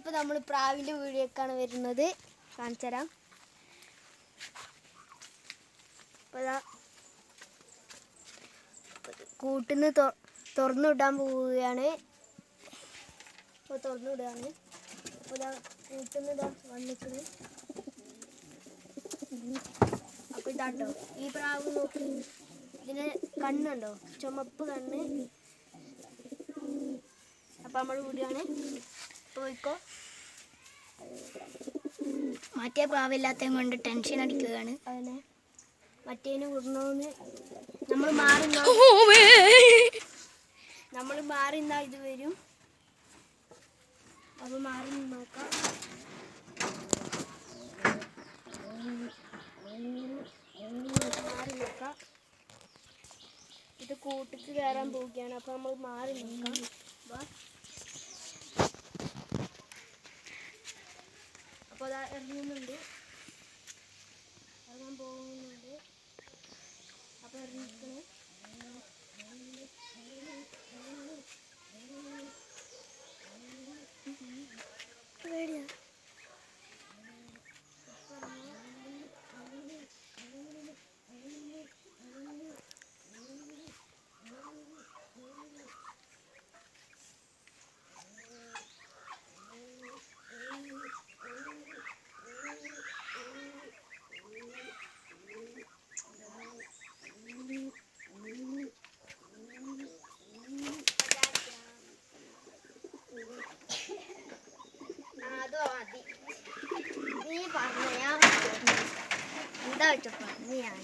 ഇപ്പോൾ നമ്മൾ പ്രാവിൻ്റെ വീഡിയോക്കാണ് വരുന്നത്. കാണിച്ചു തരാം. അപ്പോൾ കൂട്ടിന്ന് തുറന്നു വിടാൻ പോവുകയാണ്. അപ്പോൾ തുറന്നു വിടുകയാണ്. അപ്പോൾ കൂട്ടിന്ന് വന്നിട്ട് അപ്പോൾ ഇതാട്ടോ ഈ പ്രാവ് നോക്കി. ഇതിന് കണ്ണുണ്ടോ? ചുമപ്പ് കണ്ണ്. അപ്പോൾ നമ്മൾ വിടുകയാണ്. പോയിക്കോ. മറ്റേ പ്രാവില്ലാത്തതും കൊണ്ട് ടെൻഷൻ അടിക്കുകയാണ്. അതന്നെ മറ്റേന് വിടണമെന്ന് നമ്മൾ മാറി നിന്നാ ഇത് വരും. അപ്പോൾ മാറി നോക്കാം. മാറി നോക്കാം. ഇത് കൂട്ടിക്ക് കയറാൻ പോവുകയാണ്. അപ്പോൾ നമ്മൾ മാറി നോക്കാം. അപ്പോൾ അതാ ഇറങ്ങുന്നുണ്ട്. ഇറങ്ങാൻ പോകുന്നുണ്ട്. അപ്പോൾ ഇറങ്ങിക്കണേ. നീ പറഞ്ഞ ഞാൻ എന്താ വെച്ച പറഞ്ഞു ഞാൻ